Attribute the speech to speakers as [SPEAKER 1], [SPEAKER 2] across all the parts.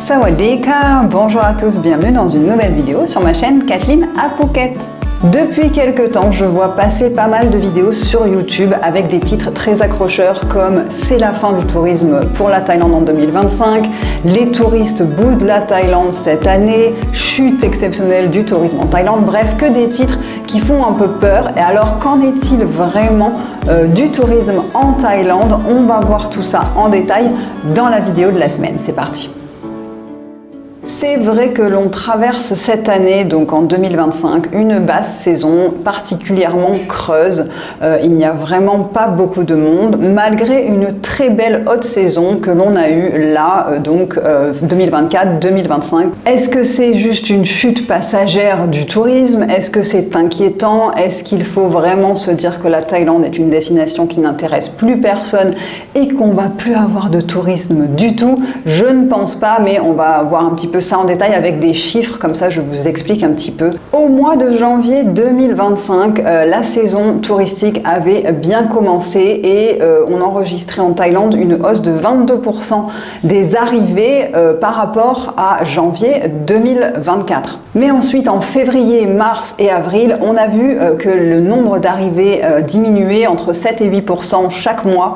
[SPEAKER 1] Sawadika, bonjour à tous, bienvenue dans une nouvelle vidéo sur ma chaîne Kathleen à Phuket. Depuis quelques temps, je vois passer pas mal de vidéos sur YouTube avec des titres très accrocheurs comme « C'est la fin du tourisme pour la Thaïlande en 2025 »,« Les touristes boudent la Thaïlande cette année »,« Chute exceptionnelle du tourisme en Thaïlande », bref, que des titres qui font un peu peur. Et alors, qu'en est-il vraiment du tourisme en Thaïlande? On va voir tout ça en détail dans la vidéo de la semaine. C'est parti! C'est vrai que l'on traverse cette année, donc en 2025, une basse saison particulièrement creuse. Il n'y a vraiment pas beaucoup de monde, malgré une très belle haute saison que l'on a eue là, donc 2024-2025. Est-ce que c'est juste une chute passagère du tourisme? Est-ce que c'est inquiétant? Est-ce qu'il faut vraiment se dire que la Thaïlande est une destination qui n'intéresse plus personne et qu'on va plus avoir de tourisme du tout? Je ne pense pas, mais on va voir un petit peu ça en détail avec des chiffres, comme ça je vous explique un petit peu. Au mois de janvier 2025, la saison touristique avait bien commencé et on enregistrait en Thaïlande une hausse de 22% des arrivées par rapport à janvier 2024. Mais ensuite, en février, mars et avril, on a vu que le nombre d'arrivées diminuait entre 7 et 8% chaque mois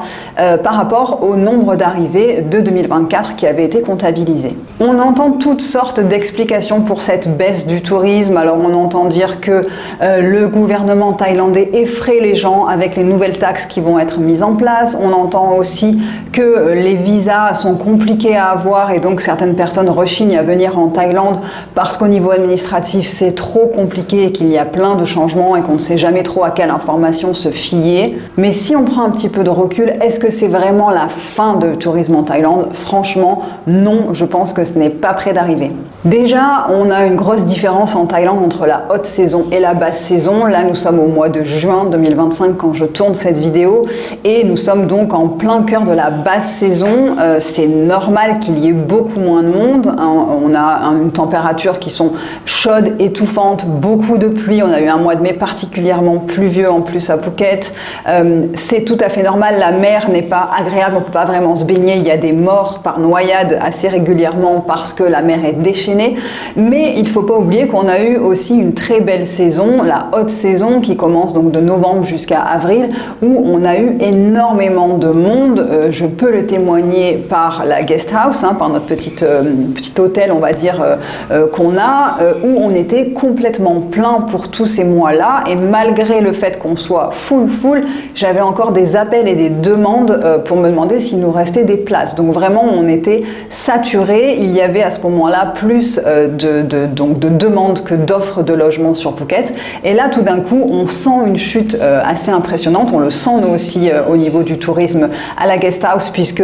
[SPEAKER 1] par rapport au nombre d'arrivées de 2024 qui avait été comptabilisé. On entend toutes sortes d'explications pour cette baisse du tourisme. Alors on entend dire que le gouvernement thaïlandais effraie les gens avec les nouvelles taxes qui vont être mises en place. On entend aussi que les visas sont compliqués à avoir et donc certaines personnes rechignent à venir en Thaïlande parce qu'au niveau administratif c'est trop compliqué et qu'il y a plein de changements et qu'on ne sait jamais trop à quelle information se fier. Mais si on prend un petit peu de recul, est-ce que c'est vraiment la fin du tourisme en Thaïlande? Franchement, non, je pense que ce n'est pas près d'arriver. Déjà, on a une grosse différence en Thaïlande entre la haute saison et la basse saison. Là, nous sommes au mois de juin 2025 quand je tourne cette vidéo et nous sommes donc en plein cœur de la basse saison. C'est normal qu'il y ait beaucoup moins de monde. On a une température qui sont chaudes, étouffantes, beaucoup de pluie. On a eu un mois de mai particulièrement pluvieux en plus à Phuket. C'est tout à fait normal. La mer n'est pas agréable, on ne peut pas vraiment se baigner. Il y a des morts par noyade assez régulièrement parce que la mer est déchaînée. Mais il ne faut pas oublier qu'on a eu aussi une très belle saison, la haute saison qui commence donc de novembre jusqu'à avril, où on a eu énormément de monde. Je peux le témoigner par la guest house, par notre petit hôtel, on va dire, qu'on a, où on était complètement plein pour tous ces mois-là. Et malgré le fait qu'on soit full, j'avais encore des appels et des demandes pour me demander s'il nous restait des places. Donc vraiment, on était saturé. Il y avait à ce moment-là plus de demandes que d'offres de logement sur Phuket. Et là, tout d'un coup, on sent une chute assez impressionnante. On le sent nous aussi au niveau du tourisme à la guest house, puisque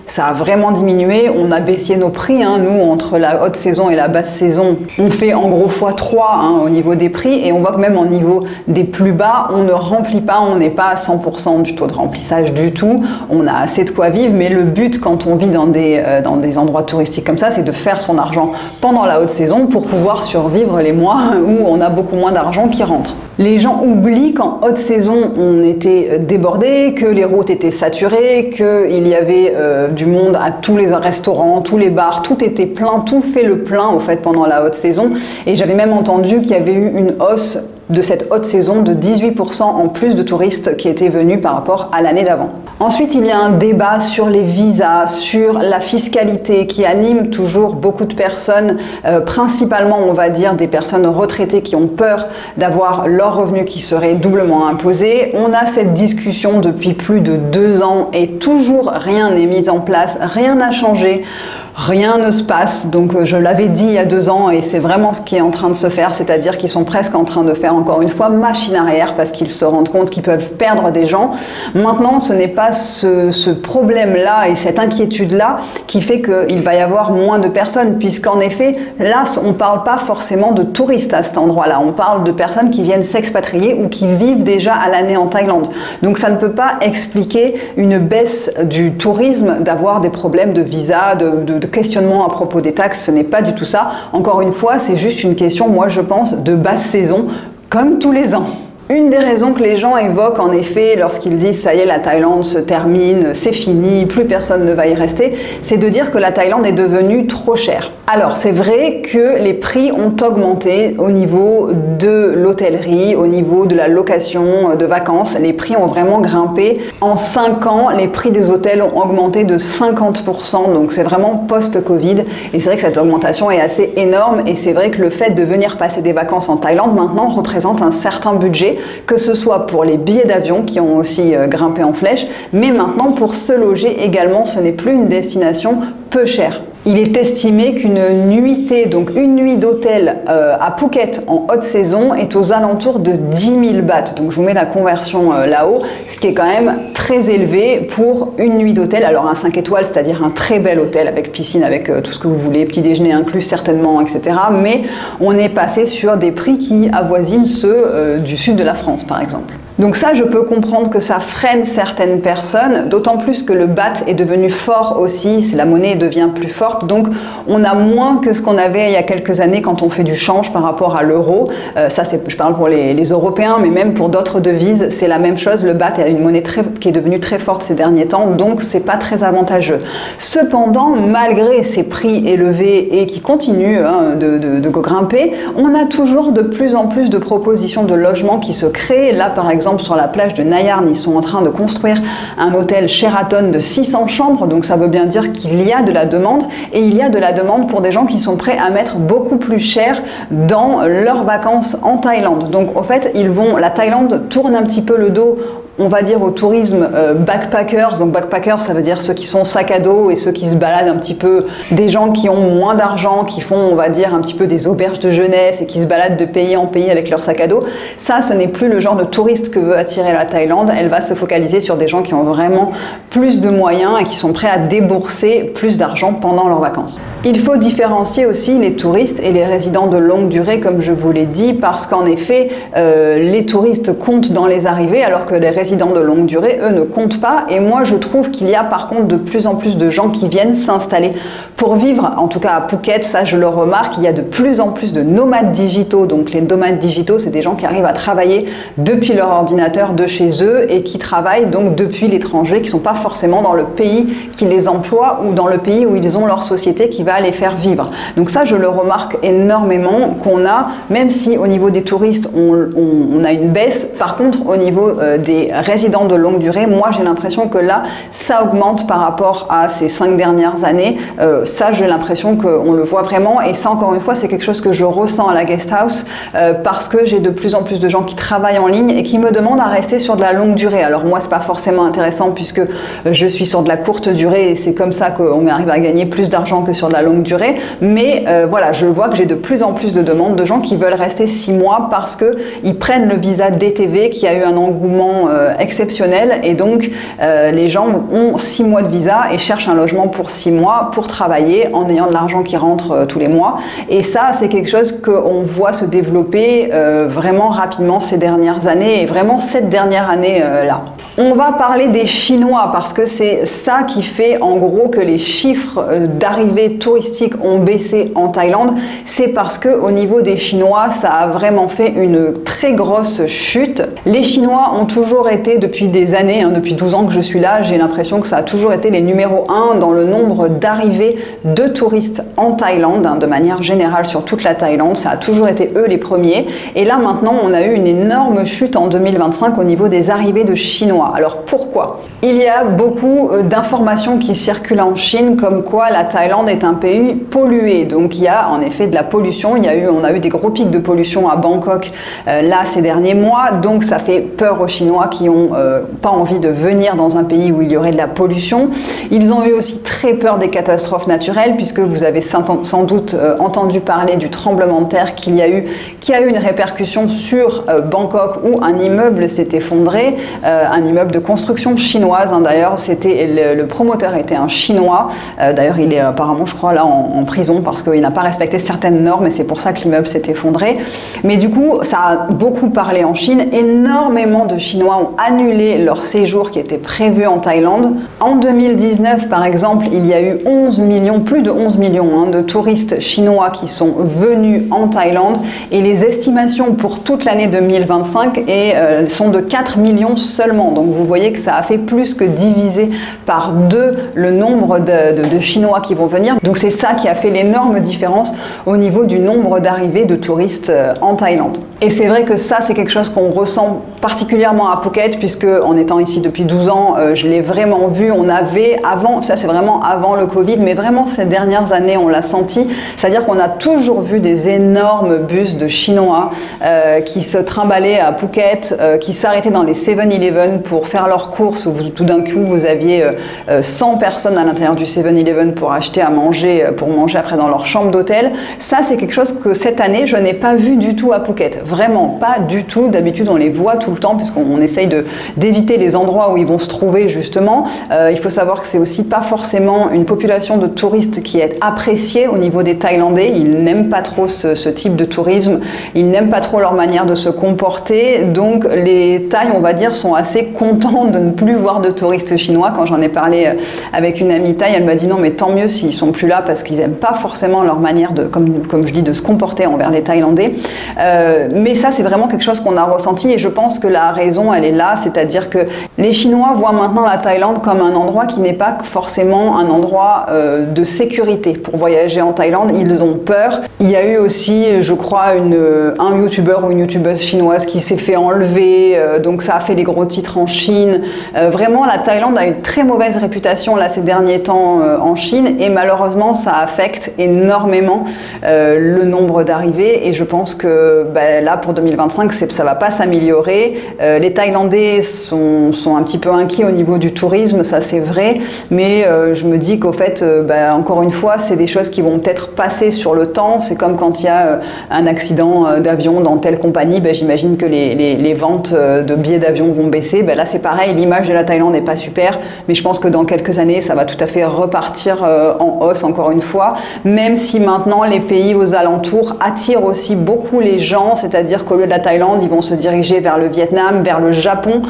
[SPEAKER 1] ça a vraiment diminué. On a baissé nos prix, nous, entre la haute saison et la basse saison. On fait en gros x3 au niveau des prix et on voit que même au niveau des plus bas, on ne remplit pas, on n'est pas à 100% du taux de remplissage du tout. On a assez de quoi vivre, mais le but quand on vit dans des endroits touristiques comme ça, c'est de faire son argent pendant la haute saison pour pouvoir survivre les mois où on a beaucoup moins d'argent qui rentre. Les gens oublient qu'en haute saison, on était débordé, que les routes étaient saturées, qu'il y avait du monde à tous les restaurants, tous les bars, tout était plein, tout fait le plein au fait pendant la haute saison. Et j'avais même entendu qu'il y avait eu une hausse de cette haute saison de 18% en plus de touristes qui étaient venus par rapport à l'année d'avant. Ensuite, il y a un débat sur les visas, sur la fiscalité qui anime toujours beaucoup de personnes, principalement on va dire des personnes retraitées qui ont peur d'avoir leurs revenus qui seraient doublement imposés. On a cette discussion depuis plus de 2 ans et toujours rien n'est mis en place, rien n'a changé. Rien ne se passe, donc je l'avais dit il y a 2 ans et c'est vraiment ce qui est en train de se faire, c'est-à-dire qu'ils sont presque en train de faire encore une fois machine arrière parce qu'ils se rendent compte qu'ils peuvent perdre des gens. Maintenant, ce n'est pas ce problème-là et cette inquiétude-là qui fait qu'il va y avoir moins de personnes, puisqu'en effet, là, on ne parle pas forcément de touristes à cet endroit-là, on parle de personnes qui viennent s'expatrier ou qui vivent déjà à l'année en Thaïlande. Donc ça ne peut pas expliquer une baisse du tourisme, d'avoir des problèmes de visa, de questionnement à propos des taxes, ce n'est pas du tout ça. Encore une fois, c'est juste une question, moi je pense, de basse saison, comme tous les ans. Une des raisons que les gens évoquent en effet lorsqu'ils disent ça y est, la Thaïlande se termine, c'est fini, plus personne ne va y rester, c'est de dire que la Thaïlande est devenue trop chère. Alors c'est vrai que les prix ont augmenté au niveau de l'hôtellerie, au niveau de la location de vacances, les prix ont vraiment grimpé. En 5 ans, les prix des hôtels ont augmenté de 50%, donc c'est vraiment post-Covid. Et c'est vrai que cette augmentation est assez énorme et c'est vrai que le fait de venir passer des vacances en Thaïlande maintenant représente un certain budget, que ce soit pour les billets d'avion qui ont aussi grimpé en flèche, mais maintenant pour se loger également, ce n'est plus une destination peu chère. Il est estimé qu'une nuitée, donc une nuit d'hôtel à Phuket en haute saison est aux alentours de 10 000 bahts. Donc je vous mets la conversion là-haut, ce qui est quand même très élevé pour une nuit d'hôtel. Alors un 5 étoiles, c'est-à-dire un très bel hôtel avec piscine, avec tout ce que vous voulez, petit déjeuner inclus certainement, etc. Mais on est passé sur des prix qui avoisinent ceux du sud de la France par exemple. Donc ça, je peux comprendre que ça freine certaines personnes, d'autant plus que le baht est devenu fort aussi, la monnaie devient plus forte, donc on a moins que ce qu'on avait il y a quelques années quand on fait du change par rapport à l'euro. Ça, je parle pour les Européens, mais même pour d'autres devises, c'est la même chose. Le baht est une monnaie qui est devenue très forte ces derniers temps, donc c'est pas très avantageux. Cependant, malgré ces prix élevés et qui continuent de grimper, on a toujours de plus en plus de propositions de logements qui se créent. Là, par exemple, sur la plage de Nai Yarn, ils sont en train de construire un hôtel Sheraton de 600 chambres, donc ça veut bien dire qu'il y a de la demande, et il y a de la demande pour des gens qui sont prêts à mettre beaucoup plus cher dans leurs vacances en Thaïlande. Donc au fait, la Thaïlande tourne un petit peu le dos, on va dire, au tourisme backpackers. Donc backpackers, ça veut dire ceux qui sont sac à dos et ceux qui se baladent un petit peu, des gens qui ont moins d'argent, qui font, on va dire, un petit peu des auberges de jeunesse et qui se baladent de pays en pays avec leur sac à dos. Ça, ce n'est plus le genre de touriste que veut attirer la Thaïlande. Elle va se focaliser sur des gens qui ont vraiment plus de moyens et qui sont prêts à débourser plus d'argent pendant leurs vacances. Il faut différencier aussi les touristes et les résidents de longue durée, comme je vous l'ai dit, parce qu'en effet, les touristes comptent dans les arrivées, alors que les résidents de longue durée, eux, ne comptent pas. Et moi, je trouve qu'il y a par contre de plus en plus de gens qui viennent s'installer pour vivre, en tout cas à Phuket, ça je le remarque, il y a de plus en plus de nomades digitaux. Donc les nomades digitaux, c'est des gens qui arrivent à travailler depuis leur ordinateur de chez eux et qui travaillent donc depuis l'étranger, qui ne sont pas forcément dans le pays qui les emploie ou dans le pays où ils ont leur société qui va les faire vivre. Donc ça, je le remarque énormément qu'on a, même si au niveau des touristes, on a une baisse. Par contre, au niveau des résidents de longue durée, moi j'ai l'impression que là, ça augmente par rapport à ces 5 dernières années. Ça, j'ai l'impression qu'on le voit vraiment, et ça, encore une fois, c'est quelque chose que je ressens à la guest house parce que j'ai de plus en plus de gens qui travaillent en ligne et qui me demandent à rester sur de la longue durée. Alors moi, c'est pas forcément intéressant puisque je suis sur de la courte durée et c'est comme ça qu'on arrive à gagner plus d'argent que sur de la longue durée. Mais voilà, je vois que j'ai de plus en plus de demandes de gens qui veulent rester 6 mois parce qu'ils prennent le visa DTV qui a eu un engouement exceptionnel, et donc les gens ont 6 mois de visa et cherchent un logement pour 6 mois pour travailler en ayant de l'argent qui rentre tous les mois. Et ça, c'est quelque chose qu'on voit se développer vraiment rapidement ces dernières années, et vraiment cette dernière année là. On va parler des Chinois parce que c'est ça qui fait en gros que les chiffres d'arrivée touristique ont baissé en Thaïlande. C'est parce que au niveau des Chinois, ça a vraiment fait une très grosse chute. Les Chinois ont toujours été depuis des années, depuis 12 ans que je suis là, j'ai l'impression que ça a toujours été les numéros 1 dans le nombre d'arrivées de touristes en Thaïlande, de manière générale sur toute la Thaïlande. Ça a toujours été eux les premiers. Et là maintenant, on a eu une énorme chute en 2025 au niveau des arrivées de Chinois. Alors pourquoi? Il y a beaucoup d'informations qui circulent en Chine comme quoi la Thaïlande est un pays pollué. Donc il y a en effet de la pollution. On a eu des gros pics de pollution à Bangkok là ces derniers mois. Donc ça fait peur aux Chinois qui n'ont pas envie de venir dans un pays où il y aurait de la pollution. Ils ont eu aussi très peur des catastrophes naturelles puisque vous avez sans doute entendu parler du tremblement de terre qui a eu une répercussion sur Bangkok où un immeuble immeuble s'est effondré, un immeuble de construction chinoise, hein, d'ailleurs le promoteur était un Chinois, d'ailleurs il est apparemment je crois là en prison parce qu'il n'a pas respecté certaines normes et c'est pour ça que l'immeuble s'est effondré. Mais du coup ça a beaucoup parlé en Chine, énormément de Chinois ont annulé leur séjour qui était prévu en Thaïlande. En 2019 par exemple, il y a eu 11 millions, plus de 11 millions hein, de touristes chinois qui sont venus en Thaïlande et les estimations pour toute l'année 2025 sont de 4 millions seulement. Donc vous voyez que ça a fait plus que diviser par 2 le nombre de Chinois qui vont venir. Donc c'est ça qui a fait l'énorme différence au niveau du nombre d'arrivées de touristes en Thaïlande. Et c'est vrai que ça c'est quelque chose qu'on ressent particulièrement à Phuket puisque en étant ici depuis 12 ans, je l'ai vraiment vu. On avait avant, ça c'est vraiment avant le Covid, mais vraiment ces dernières années on l'a senti, c'est-à-dire qu'on a toujours vu des énormes bus de Chinois qui se trimballaient à Phuket, qui s'arrêtaient dans les 7-Eleven pour faire leurs courses, où tout d'un coup vous aviez 100 personnes à l'intérieur du 7-Eleven pour acheter à manger, pour manger après dans leur chambre d'hôtel. Ça c'est quelque chose que cette année je n'ai pas vu du tout à Phuket, vraiment pas du tout. D'habitude on les voit tout le temps puisqu'on essaye d'éviter les endroits où ils vont se trouver justement. Il faut savoir que c'est aussi pas forcément une population de touristes qui est appréciée au niveau des Thaïlandais. Ils n'aiment pas trop ce type de tourisme, ils n'aiment pas trop leur manière de se comporter, donc les Thaïs on va dire sont assez contents de ne plus voir de touristes chinois. Quand j'en ai parlé avec une amie thaï, elle m'a dit non mais tant mieux s'ils sont plus là parce qu'ils n'aiment pas forcément leur manière de, comme je dis, de se comporter envers les Thaïlandais. Mais ça c'est vraiment quelque chose qu'on a ressenti et je pense que la raison elle est là, c'est-à-dire que les Chinois voient maintenant la Thaïlande comme un endroit qui n'est pas forcément un endroit de sécurité. Pour voyager en Thaïlande, ils ont peur. Il y a eu aussi, je crois, un youtubeur ou une youtubeuse chinoise qui s'est fait enlever, donc ça a fait les gros titres en Chine. Vraiment, la Thaïlande a une très mauvaise réputation là ces derniers temps en Chine et malheureusement ça affecte énormément le nombre d'arrivées et je pense que là pour 2025 ça va pas s'améliorer. Les Thaïlandais sont un petit peu inquiets au niveau du tourisme, ça c'est vrai, mais je me dis qu'au fait, encore une fois, c'est des choses qui vont peut-être passer sur le temps. C'est comme quand il y a un accident d'avion dans telle compagnie, j'imagine que les ventes de billets d'avion vont baisser. Là c'est pareil, l'image de la Thaïlande n'est pas super, mais je pense que dans quelques années, ça va tout à fait repartir en hausse encore une fois, même si maintenant les pays aux alentours attirent aussi beaucoup les gens, c'est-à-dire qu'au lieu de la Thaïlande, ils vont se diriger vers le Vietnam, vers le Japon,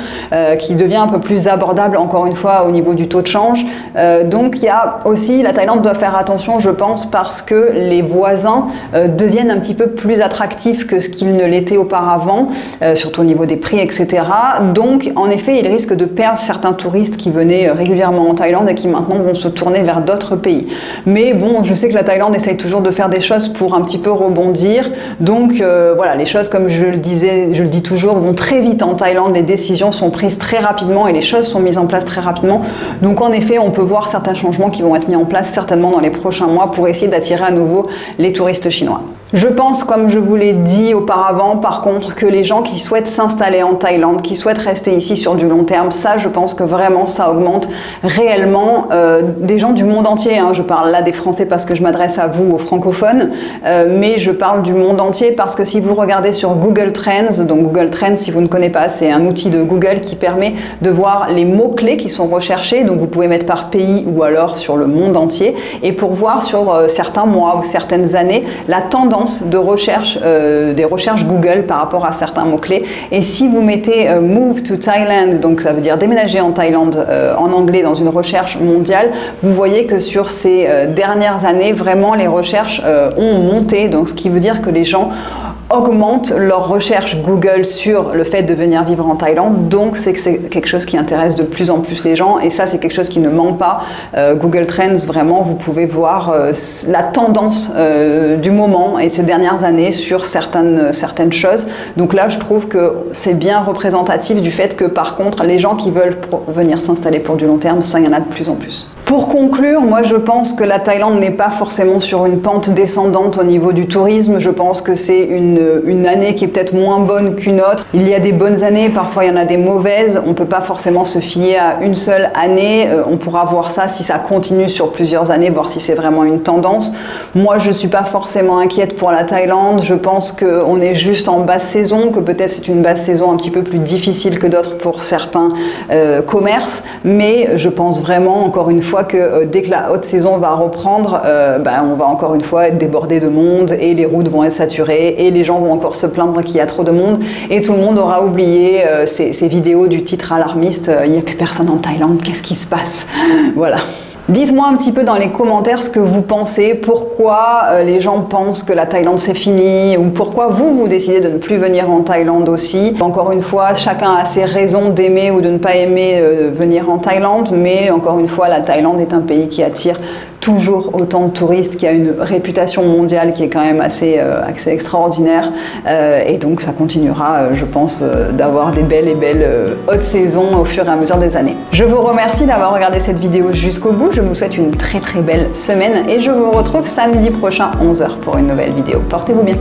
[SPEAKER 1] qui devient un peu plus abordable encore une fois au niveau du taux de change. Donc il y a aussi, la Thaïlande doit faire attention je pense parce que les voisins deviennent un petit peu plus attractifs que ce qu'ils ne l'étaient auparavant, surtout au niveau des prix etc. Donc en effet ils risquent de perdre certains touristes qui venaient régulièrement en Thaïlande et qui maintenant vont se tourner vers d'autres pays. Mais bon, je sais que la Thaïlande essaye toujours de faire des choses pour un petit peu rebondir, donc voilà, les choses comme je le dis toujours, vont très vite en Thaïlande, les décisions sont prises très rapidement et les choses sont mises en place très rapidement. Donc en effet, on peut voir certains changements qui vont être mis en place certainement dans les prochains mois pour essayer d'attirer à nouveau les touristes chinois. Je pense, comme je vous l'ai dit auparavant, par contre, que les gens qui souhaitent s'installer en Thaïlande, qui souhaitent rester ici sur du long terme, ça, je pense que vraiment, ça augmente réellement des gens du monde entier. Hein. Je parle là des Français parce que je m'adresse à vous, aux francophones, mais je parle du monde entier parce que si vous regardez sur Google Trends, donc Google Trends, si vous ne connaissez pas, c'est un outil de Google qui permet de voir les mots-clés qui sont recherchés, donc vous pouvez mettre par pays ou alors sur le monde entier, et pour voir sur certains mois ou certaines années, la tendance de recherche, des recherches Google par rapport à certains mots-clés. Et si vous mettez Move to Thailand, donc ça veut dire déménager en Thaïlande en anglais dans une recherche mondiale, vous voyez que sur ces dernières années, vraiment les recherches ont monté, donc ce qui veut dire que les gens augmentent leur recherche Google sur le fait de venir vivre en Thaïlande, donc c'est quelque chose qui intéresse de plus en plus les gens et ça c'est quelque chose qui ne manque pas. Google Trends, vraiment vous pouvez voir la tendance du moment et ces dernières années sur certaines choses, donc là je trouve que c'est bien représentatif du fait que par contre les gens qui veulent venir s'installer pour du long terme, ça il y en a de plus en plus. Pour conclure, moi je pense que la Thaïlande n'est pas forcément sur une pente descendante au niveau du tourisme. Je pense que c'est une année qui est peut-être moins bonne qu'une autre. Il y a des bonnes années, parfois il y en a des mauvaises. On ne peut pas forcément se fier à une seule année. On pourra voir ça si ça continue sur plusieurs années, voir si c'est vraiment une tendance. Moi je ne suis pas forcément inquiète pour la Thaïlande. Je pense qu'on est juste en basse saison, que peut-être c'est une basse saison un petit peu plus difficile que d'autres pour certains commerces. Mais je pense vraiment, encore une fois, que dès que la haute saison va reprendre, on va encore une fois être débordé de monde et les routes vont être saturées et les gens vont encore se plaindre qu'il y a trop de monde et tout le monde aura oublié ces vidéos du titre alarmiste « Il n'y a plus personne en Thaïlande, qu'est-ce qui se passe ?» Voilà. Dites-moi un petit peu dans les commentaires ce que vous pensez, pourquoi les gens pensent que la Thaïlande c'est fini ou pourquoi vous décidez de ne plus venir en Thaïlande aussi. Encore une fois, chacun a ses raisons d'aimer ou de ne pas aimer venir en Thaïlande, mais encore une fois, la Thaïlande est un pays qui attire toujours autant de touristes, qui a une réputation mondiale qui est quand même assez extraordinaire et donc ça continuera, je pense, d'avoir des belles hautes saisons au fur et à mesure des années. Je vous remercie d'avoir regardé cette vidéo jusqu'au bout, je vous souhaite une très belle semaine et je vous retrouve samedi prochain 11h pour une nouvelle vidéo. Portez-vous bien.